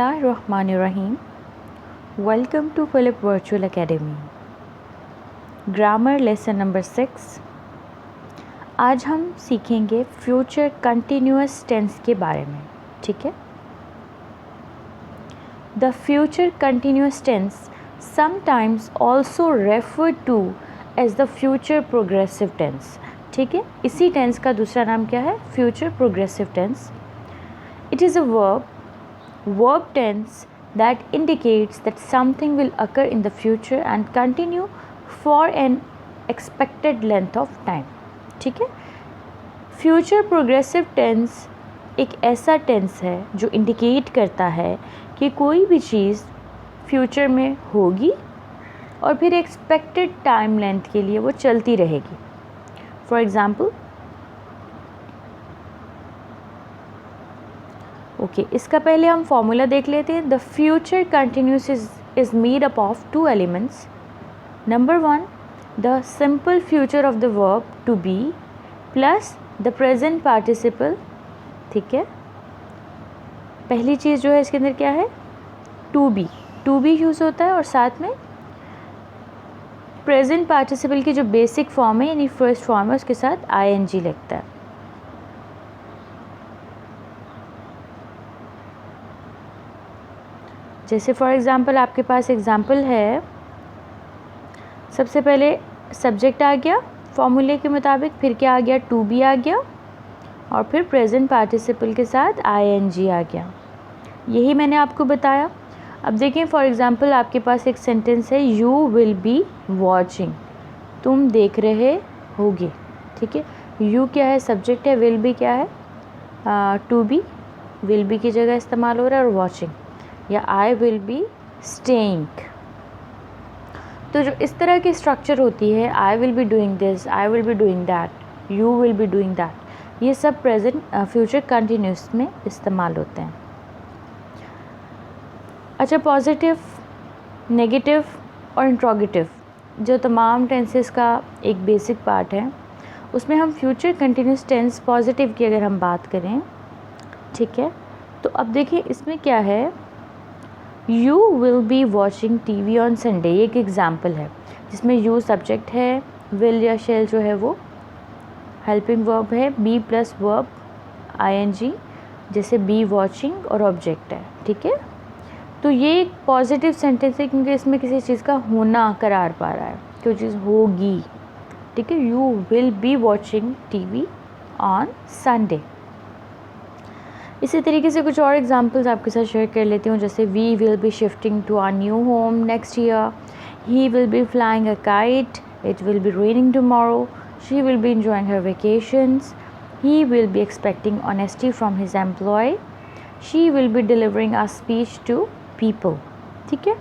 Bismillahirrahmanirrahim. Welcome to Philip Virtual Academy. Grammar lesson number 6. आज हम सीखेंगे फ्यूचर कंटिन्यूअस टेंस के बारे में, ठीक है. The future continuous tense sometimes also referred to as the future progressive tense. ठीक है, इसी टेंस का दूसरा नाम क्या है? Future progressive tense. It is a verb tense that indicates that something will occur in the future and continue for an expected length of time. ठीक है. फ्यूचर प्रोग्रेसिव टेंस एक ऐसा टेंस है जो इंडिकेट करता है कि कोई भी चीज़ फ्यूचर में होगी और फिर एक्सपेक्टेड टाइम लेंथ के लिए वो चलती रहेगी. फॉर एग्ज़ाम्पल, ओके, इसका पहले हम फॉर्मूला देख लेते हैं. The future continuous is made up of two elements. Number 1, the simple future of the verb to be plus the present participle. ठीक है, पहली चीज़ जो है इसके अंदर क्या है? टू बी यूज़ होता है और साथ में प्रेजेंट पार्टिसिपल की जो बेसिक फॉर्म है यानी फर्स्ट फॉर्म है उसके साथ ing लगता है. जैसे फॉर एग्ज़ाम्पल आपके पास एग्ज़ाम्पल है, सबसे पहले सब्जेक्ट आ गया फॉर्मूले के मुताबिक, फिर क्या आ गया? टू बी आ गया और फिर प्रेजेंट पार्टिसिपल के साथ ing आ गया. यही मैंने आपको बताया. अब देखिए फॉर एग्ज़ाम्पल आपके पास एक सेंटेंस है, यू विल बी वॉचिंग, तुम देख रहे होगे. ठीक है, यू क्या है? सब्जेक्ट है. विल बी क्या है? टू बी, विल बी की जगह इस्तेमाल हो रहा है. और वॉचिंग या आई विल बी स्टेइंग. तो जो इस तरह की स्ट्रक्चर होती है, आई will be doing this, I will be doing that, you will be doing that, ये सब प्रेजेंट फ्यूचर कंटिन्यूस में इस्तेमाल होते हैं. अच्छा, पॉजिटिव, नेगेटिव और इंट्रोगेटिव जो तमाम टेंसेस का एक बेसिक पार्ट है, उसमें हम फ्यूचर कंटिन्यूस टेंस पॉजिटिव की अगर हम बात करें, ठीक है, तो अब देखिए इसमें क्या है? You will be watching TV on Sunday, ये एक एग्ज़ाम्पल है जिसमें यू सब्जेक्ट है, विल या शेल जो है वो हेल्पिंग वर्ब है, बी प्लस वर्ब ing, जैसे बी वॉचिंग और ऑब्जेक्ट है. ठीक है, तो ये एक पॉजिटिव सेंटेंस है क्योंकि इसमें किसी चीज़ का होना करार पा रहा है, कोई चीज़ होगी. ठीक है, you will be watching TV on Sunday. इसी तरीके से कुछ और एग्जांपल्स आपके साथ शेयर कर लेती हूँ. जैसे we will be shifting to our new home next year, he will be flying a kite, it will be raining tomorrow, she will be enjoying her vacations, he will be expecting honesty from his employee, she will be delivering a speech to people. ठीक है,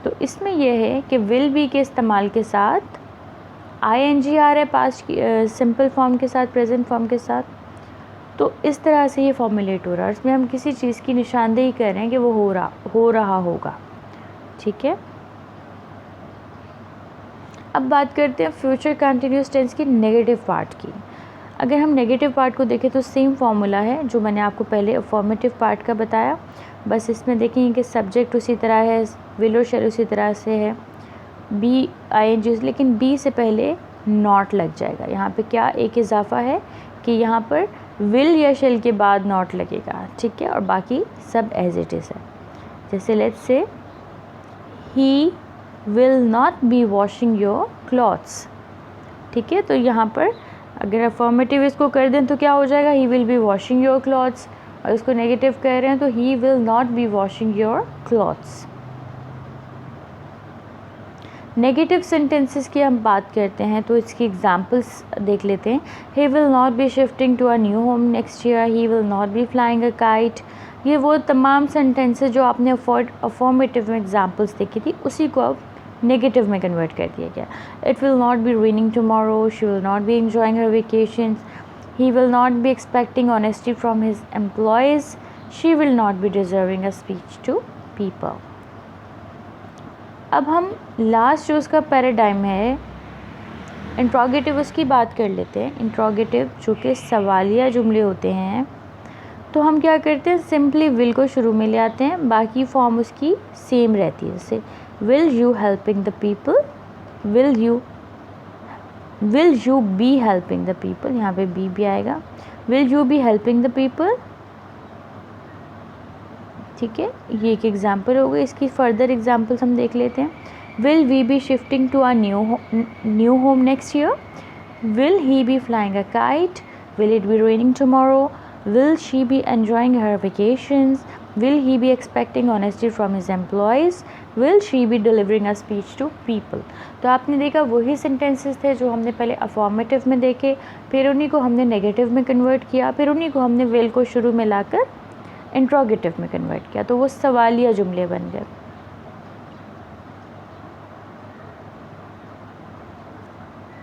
तो इसमें यह है कि will be के इस्तेमाल के साथ ing आ रहा है पास्ट सिंपल फॉर्म के साथ, प्रेजेंट फॉर्म के साथ. तो इस तरह से ये फॉर्मुलेट हो रहा है. इसमें हम किसी चीज़ की निशानदेही कर रहे हैं कि वो हो रहा होगा. ठीक है, अब बात करते हैं फ्यूचर कंटिन्यूस टेंस की नेगेटिव पार्ट की. अगर हम नेगेटिव पार्ट को देखें तो सेम फार्मूला है जो मैंने आपको पहले अफर्मेटिव पार्ट का बताया. बस इसमें देखेंगे कि सब्जेक्ट उसी तरह है, विल और शैल उसी तरह से है, बी ing, लेकिन बी से पहले नॉट लग जाएगा. यहाँ पे क्या एक इजाफा है कि यहाँ पर विल या शेल के बाद नॉट लगेगा. ठीक है, और बाकी सब एज इट इज़ है. जैसे let's say he will not B washing your clothes. ठीक है, तो यहाँ पर अगर अफर्मेटिव इसको कर दें तो क्या हो जाएगा? ही will B washing your clothes. और इसको नेगेटिव कह रहे हैं तो ही will not B washing your clothes. Negative sentences की हम बात करते हैं तो इसकी एग्जांपल्स देख लेते हैं. He will not be shifting to a new home next year, he will not be flying a kite. ये वो तमाम सेंटेंसेस जो आपने अफर्मेटिव में एग्जांपल्स देखी थी, उसी को अब नेगेटिव में कन्वर्ट कर दिया गया. It will not be raining tomorrow, she will not be enjoying her vacations, he will not be expecting honesty from his employees, she will not be deserving a speech to people. अब हम last जो उसका paradigm है interrogative, उसकी बात कर लेते हैं. इंट्रोगेटिव जो कि सवालिया जुमले होते हैं तो हम क्या करते हैं, सिंपली विल को शुरू में ले आते हैं, बाकी फॉर्म उसकी सेम रहती है। जैसे will you helping the people, will you be helping the people, यहाँ पे बी भी आएगा। Will you be helping the people, ठीक है, ये एक एग्जाम्पल हो गई। इसकी फर्दर एग्जाम्पल्स हम देख लेते हैं। Will we be shifting to a new home next year, will he be flying a kite, will it be raining tomorrow, will she be enjoying her vacations, will he be expecting honesty from his employees, will she be delivering a speech to people। तो आपने देखा वही sentences थे जो हमने पहले affirmative में देखे, फिर उन्हीं को हमने नेगेटिव में कन्वर्ट किया, फिर उन्हीं को हमने विल को शुरू में लाकर इंट्रोगेटिव में कन्वर्ट किया, तो वो सवालिया जुमले बन गए।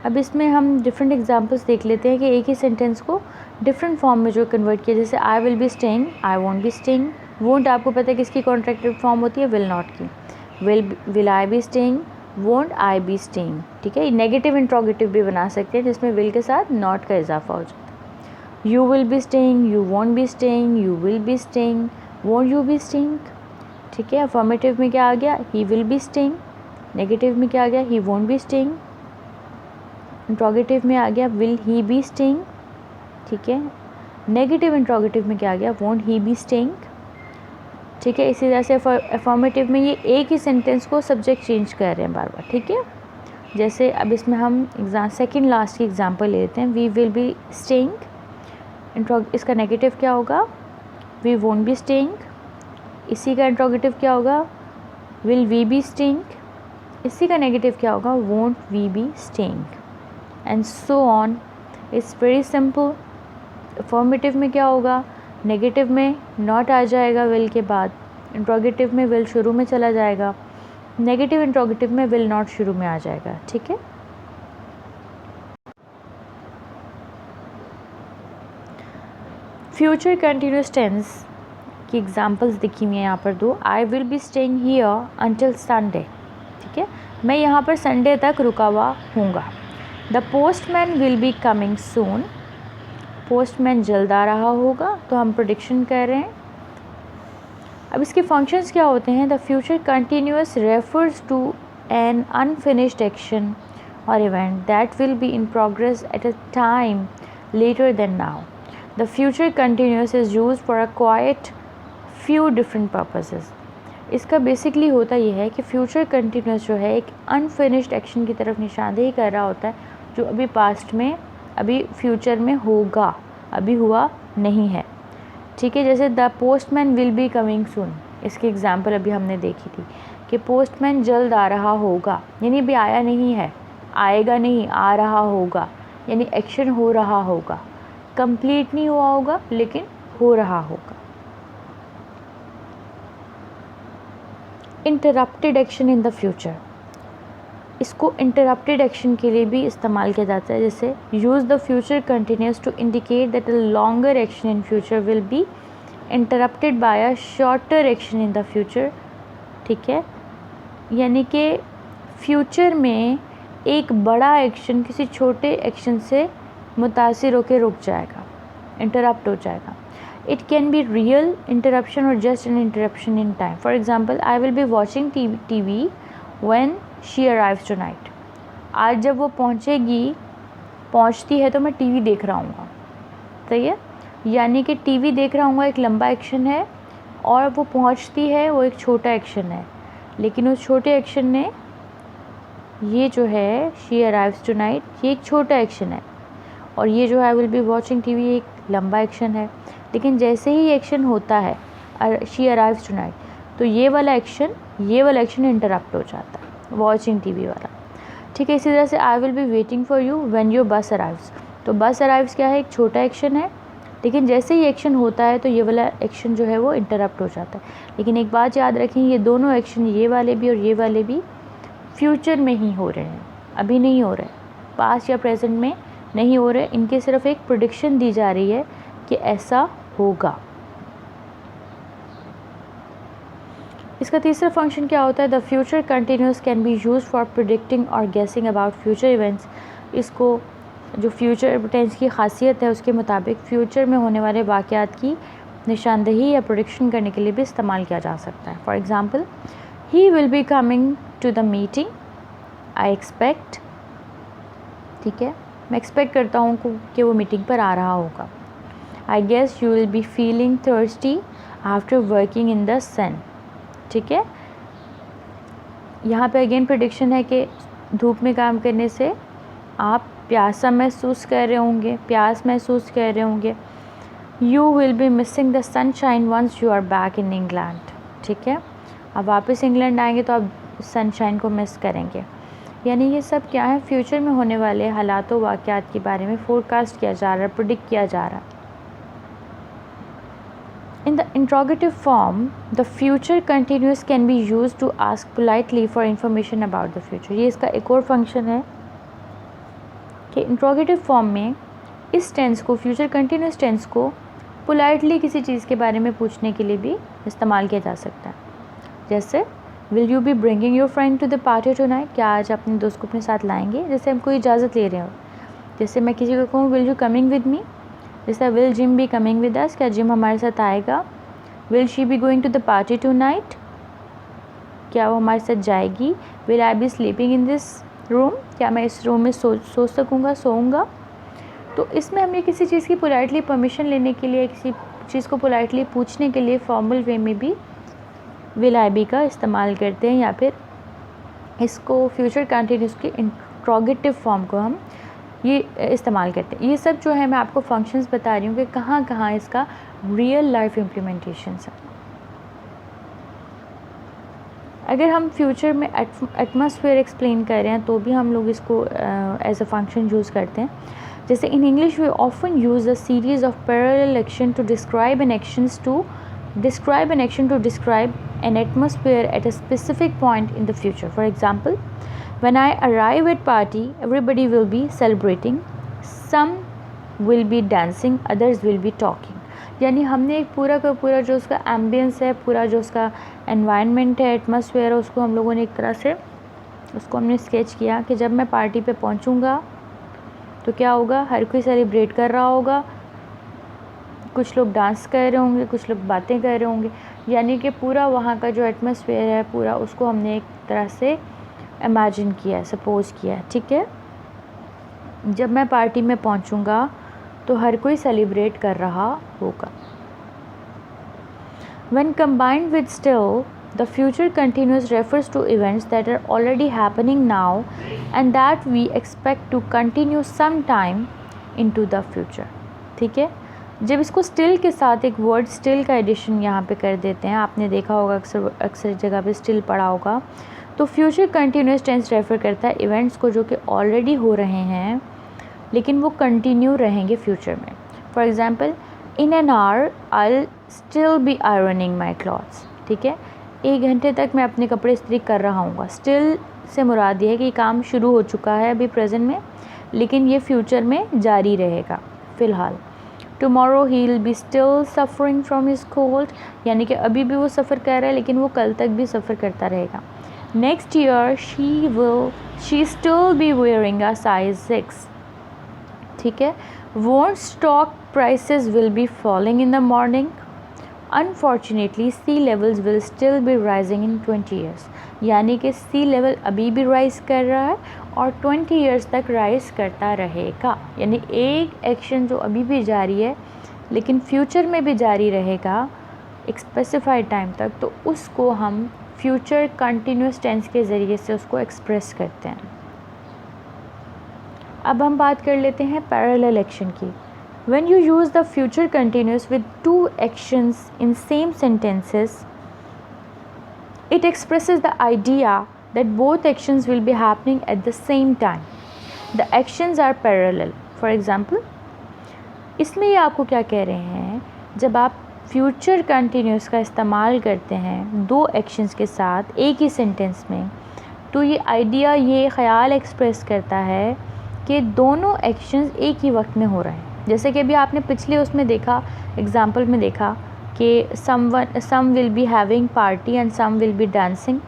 अब इसमें हम डिफरेंट एग्जांपल्स देख लेते हैं कि एक ही सेंटेंस को डिफरेंट फॉर्म में जो कन्वर्ट किया। जैसे आई will be staying, I won't be staying. Won't आपको पता है किसकी कॉन्ट्रैक्टेड फॉर्म होती है, विल नॉट की। Will I be staying, won't I be staying, ठीक है। नेगेटिव इंट्रोगेटिव भी बना सकते हैं जिसमें विल के साथ नॉट का इजाफा हो जाता है। You will be staying, you won't be staying, you will be staying, won't you be staying, ठीक है। अफर्मेटिव में क्या आ गया, ही विल बी स्टेइंग। नेगेटिव में क्या आ गया, he won't be staying. Interrogative में आ गया विल ही बी स्टेइंग, ठीक है। नेगेटिव इंट्रोगेटिव में क्या आ गया, वोंट ही बी स्टेइंग, ठीक है। इसी तरह से अफर्मेटिव में ये एक ही सेंटेंस को सब्जेक्ट चेंज कर रहे हैं बार बार, ठीक है। जैसे अब इसमें हम सेकंड लास्ट की एग्जांपल लेते हैं। वी विल बी स्टेइंग, इसका नेगेटिव क्या होगा, वी वोंट बी स्टेइंग। इसी का इंट्रोगेटिव क्या होगा, विल वी बी स्टेइंग। इसी का नेगेटिव क्या होगा, won't we be staying, and so on. It's very simple. Affirmative में क्या होगा, नेगेटिव में नॉट आ जाएगा विल के बाद, इंट्रोगेटिव में विल शुरू में चला जाएगा, नेगेटिव इंट्रोगेटिव में विल नॉट शुरू में आ जाएगा, ठीक है। फ्यूचर कंटिन्यूस टेंस की एग्जांपल्स दिखी हुई हैं यहाँ पर दो। I will be staying here until Sunday, ठीक है, मैं यहाँ पर संडे तक रुका हुआ हूँगा। The postman will be coming soon, postman जल्द आ रहा होगा, तो हम प्रेडिक्शन कर रहे हैं। अब इसके फंक्शंस क्या होते हैं। The future continuous refers to an unfinished action और event that will be in progress at a time later than now. The future continuous is used for a quite few different purposes. इसका basically होता यह है कि future continuous जो है एक unfinished action की तरफ निशानदेही कर रहा होता है जो अभी पास्ट में, अभी फ्यूचर में होगा, अभी हुआ नहीं है, ठीक है। जैसे the postman will be coming सून, इसकी एग्जांपल अभी हमने देखी थी कि पोस्टमैन जल्द आ रहा होगा, यानी अभी आया नहीं है, आएगा नहीं, आ रहा होगा, यानी एक्शन हो रहा होगा, कंप्लीट नहीं हुआ होगा लेकिन हो रहा होगा। Interrupted action in the future, इसको इंटरप्टेड एक्शन के लिए भी इस्तेमाल किया जाता है। जैसे use the future continuous to indicate that a longer action in future will be interrupted by a shorter action in the future, ठीक है। यानी कि फ्यूचर में एक बड़ा एक्शन किसी छोटे एक्शन से मुतासिर होकर रुक जाएगा, इंटरप्ट हो जाएगा। It can be real interruption और just an interruption in time. For example, I will be watching TV when she arrives tonight. आज जब वो पहुंचती है तो मैं टीवी देख रहा हूँ, सही है। यानी कि टीवी देख रहा हूँ एक लंबा एक्शन है और वो पहुंचती है वो एक छोटा एक्शन है, लेकिन उस छोटे एक्शन ने, ये जो है शी अराइव्स टुनाइट, ये एक छोटा एक्शन है, और ये जो है आई विल बी वॉचिंग TV एक लंबा एक्शन है। लेकिन जैसे ही एक्शन होता है शी अराइव्स टुनाइट, तो ये वाला एक्शन इंटरप्ट हो जाता है, वॉचिंग TV वाला, ठीक है। इसी तरह से आई will be waiting for you when your बस अराइव्स, तो बस अराइव्स क्या है, एक छोटा एक्शन है, लेकिन जैसे ही एक्शन होता है तो ये वाला एक्शन जो है वो इंटरप्ट हो जाता है। लेकिन एक बात याद रखें, ये दोनों एक्शन, ये वाले भी और ये वाले भी, फ्यूचर में ही हो रहे हैं, अभी नहीं हो रहे, पास्ट या प्रेजेंट में नहीं हो रहे। इनके सिर्फ एक प्रेडिक्शन दी जा रही है कि ऐसा होगा। इसका तीसरा फंक्शन क्या होता है। The future continuous can be used for predicting और गेसिंग अबाउट फ्यूचर इवेंट्स। इसको जो फ्यूचर टेंस की खासियत है उसके मुताबिक फ्यूचर में होने वाले वाक़यात की निशानदही या प्रेडिक्शन करने के लिए भी इस्तेमाल किया जा सकता है। For example, he will be coming to the meeting, I expect, ठीक है, मैं एक्सपेक्ट करता हूँ कि वो मीटिंग पर आ रहा होगा। I guess you will be feeling thirsty after working in the sun, ठीक है। यहाँ पे अगेन प्रेडिक्शन है कि धूप में काम करने से आप प्यास महसूस कर रहे होंगे। You will be missing the sunshine once you are back in England, ठीक है, अब वापस इंग्लैंड आएंगे तो आप सनशाइन को मिस करेंगे। यानी ये सब क्या है, फ्यूचर में होने वाले हालातों वाक़यात के बारे में फोरकास्ट किया जा रहा है, प्रेडिक्ट किया जा रहा है। In the interrogative form, the future continuous can be used to ask politely for information about the future. ये इसका एक और फंक्शन है कि interrogative form में इस टेंस को, फ्यूचर कंटिन्यूस टेंस को पोलाइटली किसी चीज़ के बारे में पूछने के लिए भी इस्तेमाल किया जा सकता है। जैसे will you be bringing your friend to the party tonight, क्या आज अपने दोस्त को अपने साथ लाएंगे। जैसे हम कोई इजाज़त ले रहे हो, जैसे मैं किसी को कहूँ will you coming with me, जैसे will Jim be coming with us, क्या जिम हमारे साथ आएगा। Will she be going to the party tonight, क्या वो हमारे साथ जाएगी। Will I be sleeping in this room, क्या मैं इस रूम में सो सकूँगा, सोऊंगा। तो इसमें हमें किसी चीज़ की पोलाइटली परमिशन लेने के लिए, किसी चीज़ को पोलाइटली पूछने के लिए फॉर्मल वे में भी विल आई बी का इस्तेमाल करते हैं, या फिर इसको फ्यूचर कंटिन्यूस की इंट्रोगेटिव फॉर्म को हम ये इस्तेमाल करते हैं। ये सब जो है मैं आपको फंक्शंस बता रही हूँ कि कहाँ कहाँ इसका रियल लाइफ इम्प्लीमेंटेशंस है। अगर हम फ्यूचर में एटमॉस्फेयर एक्सप्लेन कर रहे हैं तो भी हम लोग इसको एज अ फंक्शन यूज़ करते हैं। जैसे in English we often use a series of parallel action to describe an action to describe an atmosphere at a specific point in the future. For example, when I arrive at party, everybody will be celebrating, some will be dancing, others will be talking. यानी हमने एक पूरा का पूरा जो उसका ambience है, पूरा जो उसका एनवायरनमेंट है, एटमॉस्फेयर है, उसको हम लोगों ने एक तरह से उसको हमने स्केच किया कि जब मैं पार्टी पे पहुंचूंगा तो क्या होगा, हर कोई सेलिब्रेट कर रहा होगा, कुछ लोग डांस कर रहे होंगे, कुछ लोग बातें कर रहे होंगे। यानी कि पूरा वहाँ का जो एटमॉस्फेयर है पूरा उसको हमने एक तरह से इमेजिन किया है, सपोज किया है, ठीक है। जब मैं पार्टी में पहुँचूँगा तो हर कोई सेलिब्रेट कर रहा होगा। When combined with still, the future continuous refers to events that are already happening now and that we expect to continue sometime into the future, ठीक है। जब इसको स्टिल के साथ एक वर्ड स्टिल का एडिशन यहाँ पे कर देते हैं, आपने देखा होगा अक्सर जगह पे स्टिल पढ़ा होगा, तो फ्यूचर कंटिन्यूस टेंस रेफ़र करता है इवेंट्स को जो कि ऑलरेडी हो रहे हैं लेकिन वो कंटिन्यू रहेंगे फ्यूचर में। For example, in an hour I still be ironing my clothes, ठीक है, 1 घंटे तक मैं अपने कपड़े इस्त्री कर रहा हूँ। स्टिल से मुराद ये है कि काम शुरू हो चुका है अभी प्रेजेंट में, लेकिन ये फ्यूचर में जारी रहेगा फ़िलहाल। Tomorrow he will be still suffering from his cold, यानी कि अभी भी वो सफ़र कर रहा है लेकिन वो कल तक भी सफ़र करता रहेगा। Next year she still be wearing a size 6, ठीक है। Won't stock prices will be falling in the morning, unfortunately sea levels will still be rising in 20 years, यानी कि सी लेवल अभी भी राइज़ कर रहा है और 20 ईयर्स तक राइज़ करता रहेगा। यानी एक एक्शन जो अभी भी जारी है लेकिन फ्यूचर में भी जारी रहेगा एक स्पेसिफाइड टाइम तक, तो उसको हम फ्यूचर कंटिन्यूस टेंस के ज़रिए से उसको एक्सप्रेस करते हैं। अब हम बात कर लेते हैं पैरेलल एक्शन की। When you use the future continuous with 2 actions in same sentences, it expresses the idea that both actions will be happening at the same time. The actions are parallel. For example, इसमें ये आपको क्या कह रहे हैं, जब आप future continuous का इस्तेमाल करते हैं 2 एक्शंस के साथ एक ही सेंटेंस में, तो ये आइडिया, ये ख़याल एक्सप्रेस करता है कि दोनों एक्शंस एक ही वक्त में हो रहे हैं। जैसे कि अभी आपने पिछले उसमें देखा, एग्जाम्पल में देखा कि some will be having party and some will be dancing,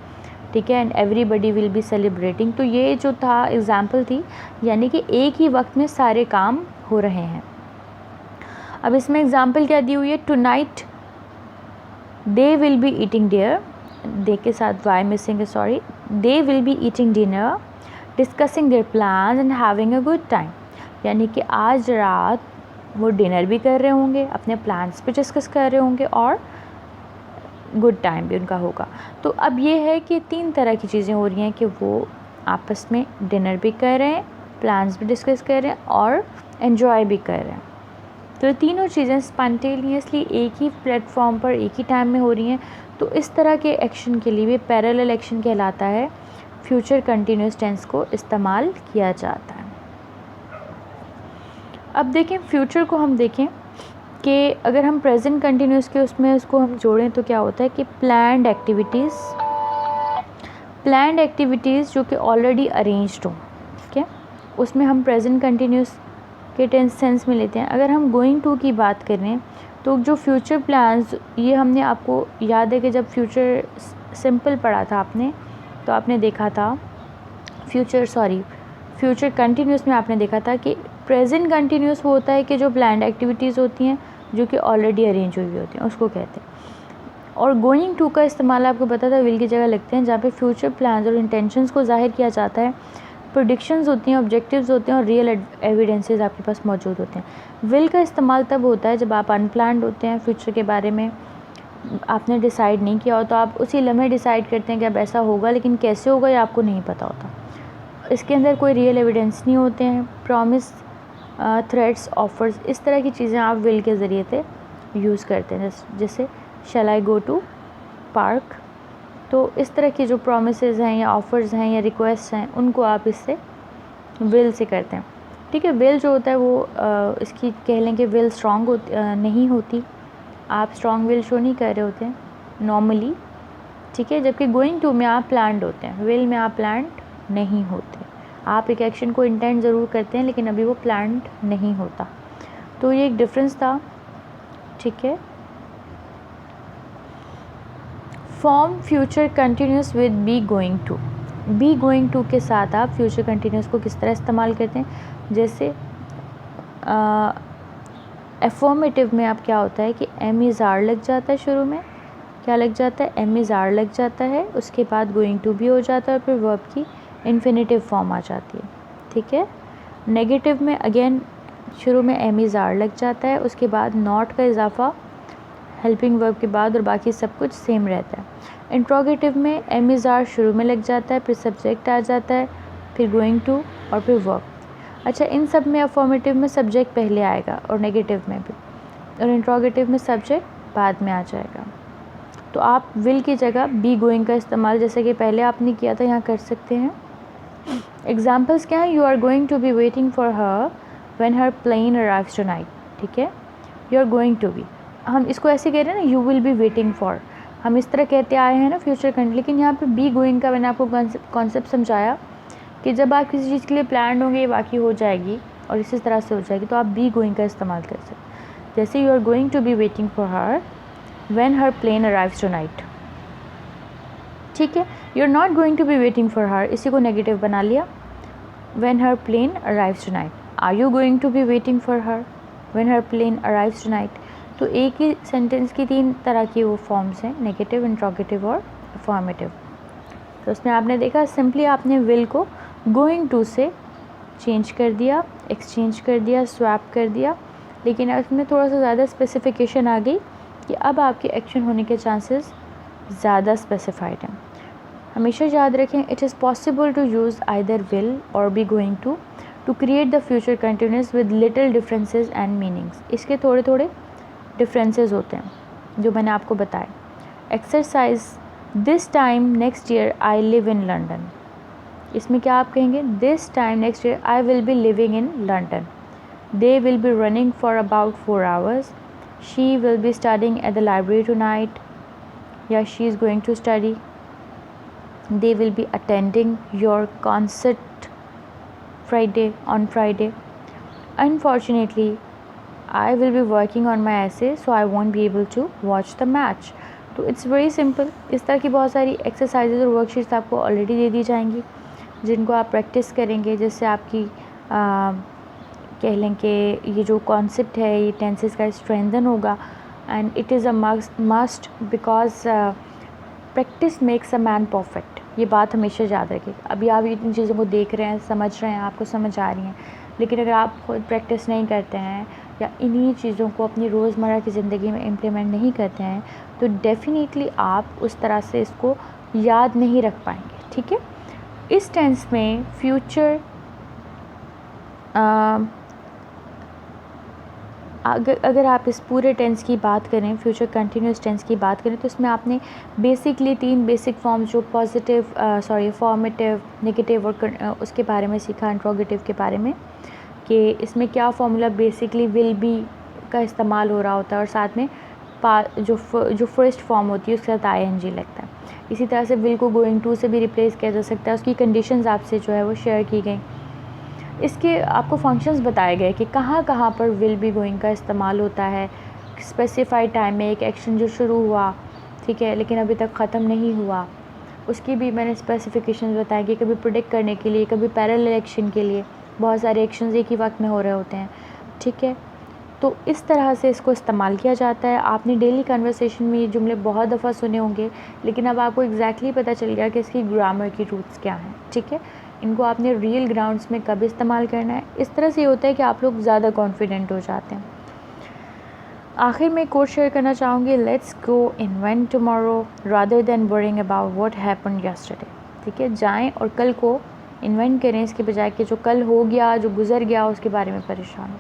ठीक है, and everybody will be celebrating. तो ये जो था एग्जाम्पल थी, यानी कि एक ही वक्त में सारे काम हो रहे हैं। अब इसमें एग्जाम्पल क्या दी हुई है, tonight they will be eating deer, they के साथ वाई मिसिंग है, sorry, they will be eating dinner, discussing their plans and having a good time, यानी कि आज रात वो डिनर भी कर रहे होंगे, अपने प्लान्स भी डिस्कस कर रहे होंगे और गुड टाइम भी उनका होगा। तो अब ये है कि 3 तरह की चीज़ें हो रही हैं कि वो आपस में डिनर भी कर रहे हैं, प्लान्स भी डिस्कस कर रहे हैं और एन्जॉय भी कर रहे हैं। तो तीनों चीज़ें स्पॉन्टेनियसली एक ही प्लेटफॉर्म पर एक ही टाइम में हो रही हैं। तो इस तरह के एक्शन के लिए भी पैरेलल एक्शन कहलाता है, फ्यूचर कंटिन्यूस टेंस को इस्तेमाल किया जाता है। अब देखें फ्यूचर को, हम देखें कि अगर हम प्रेजेंट कंटिन्यूस के उसमें उसको हम जोड़ें तो क्या होता है कि प्लान्ड एक्टिविटीज़ जो कि ऑलरेडी अरेंज्ड हों, ठीक है, उसमें हम प्रेजेंट कंटिन्यूस के टेंस सेंस में लेते हैं। अगर हम गोइंग टू की बात करें तो जो फ्यूचर प्लान्स, ये हमने आपको याद है कि जब फ्यूचर सिंपल पढ़ा था आपने, तो आपने देखा था फ्यूचर कंटिन्यूस में आपने देखा था कि प्रेजेंट कंटिन्यूस वो होता है कि जो प्लान्ड एक्टिविटीज़ होती हैं जो कि ऑलरेडी अरेंज हुई होती हैं, उसको कहते हैं। और गोइंग टू का इस्तेमाल आपको पता था विल की जगह लगते हैं, जहाँ पे फ्यूचर प्लान्स और इंटेंशंस को जाहिर किया जाता है, प्रेडिक्शंस होती हैं, ऑब्जेक्टिव्स होते हैं और रियल एविडेंसेस आपके पास मौजूद होते हैं। विल का इस्तेमाल तब होता है जब आप अनप्लान्ड होते हैं, फ्यूचर के बारे में आपने डिसाइड नहीं किया हो, तो आप उसी लम्हे डिसाइड करते हैं कि अब ऐसा होगा, लेकिन कैसे होगा ये आपको नहीं पता होता। इसके अंदर कोई रियल एविडेंस नहीं होते हैं। प्रॉमिस, थ्रेट्स, ऑफर्स, इस तरह की चीज़ें आप विल के ज़रिए से यूज़ करते हैं। जैसे शैल आई गो टू पार्क, तो इस तरह की जो प्रॉमिसेस हैं या ऑफ़र्स हैं या रिक्वेस्ट हैं, उनको आप इससे विल से करते हैं, ठीक है। विल जो होता है वो इसकी कह लें कि विल स्ट्रॉन्ग नहीं होती, आप स्ट्रॉन्ग विल शो नहीं कर रहे होते हैं नॉर्मली, ठीक है। जबकि गोइंग टू में आप प्लान्ड होते हैं, विल में आप प्लान्ड नहीं होते। आप एक एक्शन को इंटेंट ज़रूर करते हैं लेकिन अभी वो प्लान्ड नहीं होता। तो ये एक डिफरेंस था, ठीक है। Form future continuous with be going to. Be going to के साथ आप फ्यूचर कंटिन्यूस को किस तरह इस्तेमाल करते हैं, जैसे एफर्मेटिव में आप क्या होता है कि एम इज़ आर लग जाता है, शुरू में क्या लग जाता है, एम इज़ आर लग जाता है, उसके बाद गोइंग टू भी हो जाता है और फिर वर्ब की इन्फिनेटिव फॉर्म आ जाती है, ठीक है। नेगेटिव में अगेन शुरू में एम इज़ आर लग जाता है, उसके बाद नॉट का इजाफा हेल्पिंग वर्ब के बाद और बाकी सब कुछ सेम रहता है। इंट्रोगेटिव में एम इज़ आर शुरू में लग जाता है, फिर सब्जेक्ट आ जाता है, फिर गोइंग टू और फिर वर्ब। अच्छा, इन सब में अफर्मेटिव में सब्जेक्ट पहले आएगा और नेगेटिव में भी, और इंट्रोगेटिव में सब्जेक्ट बाद में आ जाएगा। तो आप विल की जगह बी गोइंग का इस्तेमाल जैसे कि पहले आपने किया था यहाँ कर सकते हैं। एग्जाम्पल्स क्या हैं, you are going to be waiting for her when her plane arrives tonight, ठीक है। You are going to be, हम इसको ऐसे कह रहे हैं ना, you will be waiting for, हम इस तरह कहते आए हैं ना फ्यूचर कंटिन्यूस, लेकिन यहाँ पे बी गोइंग का मैंने आपको कॉन्सेप्ट समझाया कि जब आप किसी चीज़ के लिए प्लान होंगे, ये वाकई हो जाएगी और इसी तरह से हो जाएगी, तो आप बी गोइंग का इस्तेमाल कर सकते हैं। जैसे you are going to be waiting for her when her plane arrives tonight, ठीक है। You are not going to be waiting for her, इसी को नेगेटिव बना लिया, when her plane arrives tonight. Are you going to be waiting for her when her plane arrives tonight. तो एक ही sentence की 3 तरह की वो फॉर्म्स हैं, नेगेटिव, इंट्रोगेटिव और अफर्मेटिव। तो उसमें आपने देखा सिंपली आपने विल को गोइंग टू से चेंज कर दिया, एक्सचेंज कर दिया, स्वैप कर दिया, लेकिन उसमें थोड़ा सा ज़्यादा स्पेसिफिकेशन आ गई कि अब आपके एक्शन होने के चांसेस ज़्यादा स्पेसिफाइड हैं। हमेशा याद रखें, it is possible to use either will और be going to create the future continuous with little differences and meanings. इसके थोड़े थोड़े डिफरेंसेस होते हैं जो मैंने आपको बताए। Exercise, this time next year I live in London, इसमें क्या आप कहेंगे, this time next year I will be living in London. They will be running for about 4 hours, she will be studying at the library tonight, या she is going to study, they will be attending your concert on Friday. Unfortunately, I will be working on my essay, so I won't be able to watch the match. तो it's very simple. इस तरह की बहुत सारी exercises और worksheets आपको already दे दी जाएंगी जिनको आप प्रैक्टिस करेंगे, जिससे आपकी कह लें कि ये जो कॉन्सेप्ट है ये टेंसेस का स्ट्रेंथन होगा and it is a must because practice makes a man perfect. ये बात हमेशा याद रखिएगा। अभी आप इन चीज़ों को देख रहे हैं, समझ रहे हैं, आपको समझ आ रही हैं, लेकिन अगर आप खुद प्रैक्टिस नहीं करते हैं या इन्हीं चीज़ों को अपनी रोज़मर्रा की ज़िंदगी में इम्प्लीमेंट नहीं करते हैं तो डेफ़िनेटली आप उस तरह से इसको याद नहीं रख पाएंगे। ठीक है, इस टेंस में फ्यूचर अगर आप इस पूरे टेंस की बात करें, फ्यूचर कंटिन्यूस टेंस की बात करें, तो इसमें आपने बेसिकली 3 बेसिक फॉर्म जो फॉर्मेटिव, नेगेटिव और उसके बारे में सीखा, इंट्रोगेटिव के बारे में, कि इसमें क्या फॉर्मूला बेसिकली विल बी का इस्तेमाल हो रहा होता है और साथ में जो फर्स्ट फॉर्म होती है उसके साथ ING लगता है। इसी तरह से विल को गोइंग टू से भी रिप्लेस किया जा सकता है। उसकी कंडीशंस आपसे जो है वो शेयर की गई। इसके आपको फंक्शंस बताए गए कि कहाँ कहाँ पर विल बी गोइंग का इस्तेमाल होता है। स्पेसिफाइड टाइम में एक एक्शन जो शुरू हुआ, ठीक है, लेकिन अभी तक ख़त्म नहीं हुआ, उसकी भी मैंने स्पेसिफिकेशन बताया कि कभी प्रेडिक्ट करने के लिए, कभी पैरेलल एक्शन के लिए, बहुत सारे एक्शंस एक ही वक्त में हो रहे होते हैं। ठीक है, तो इस तरह से इसको इस्तेमाल किया जाता है। आपने डेली कन्वर्सेशन में ये जुमले बहुत दफ़ा सुने होंगे, लेकिन अब आपको एग्जैक्टली पता चल गया कि इसकी ग्रामर की रूट्स क्या हैं। ठीक है, इनको आपने रियल ग्राउंड्स में कब इस्तेमाल करना है। इस तरह से ये होता है कि आप लोग ज़्यादा कॉन्फिडेंट हो जाते हैं। आखिर में कोट शेयर करना चाहूँगी, let's go invent tomorrow rather than worrying about what happened yesterday. ठीक है, जाएं और कल को इन्वेंट करें इसके बजाय कि जो कल हो गया, जो गुजर गया, उसके बारे में परेशान हो।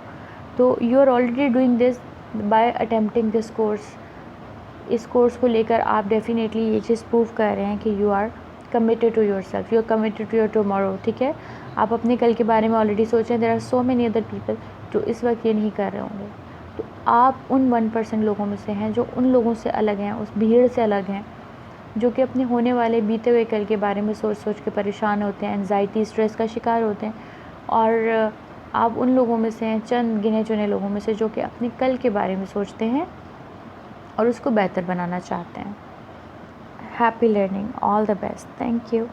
तो you are already doing this by attempting this course. इस कोर्स को लेकर आप डेफिनेटली ये चीज़ प्रूव कर रहे हैं कि you are committed to yourself, you are committed to your tomorrow. ठीक है, आप अपने कल के बारे में ऑलरेडी सोच रहे हैं। There are so many other people जो इस वक्त ये नहीं कर रहे होंगे। तो आप उन 1% लोगों में से हैं जो उन लोगों से अलग हैं, उस भीड़ से अलग हैं, जो कि अपने होने वाले बीते हुए कल के बारे में सोच सोच के परेशान होते हैं, एंजाइटी, स्ट्रेस का शिकार होते हैं। और आप उन लोगों में से हैं, चंद गिने चुने लोगों में से, जो कि अपने कल के बारे में सोचते हैं और उसको बेहतर बनाना चाहते हैं। Happy learning, all the best, thank you.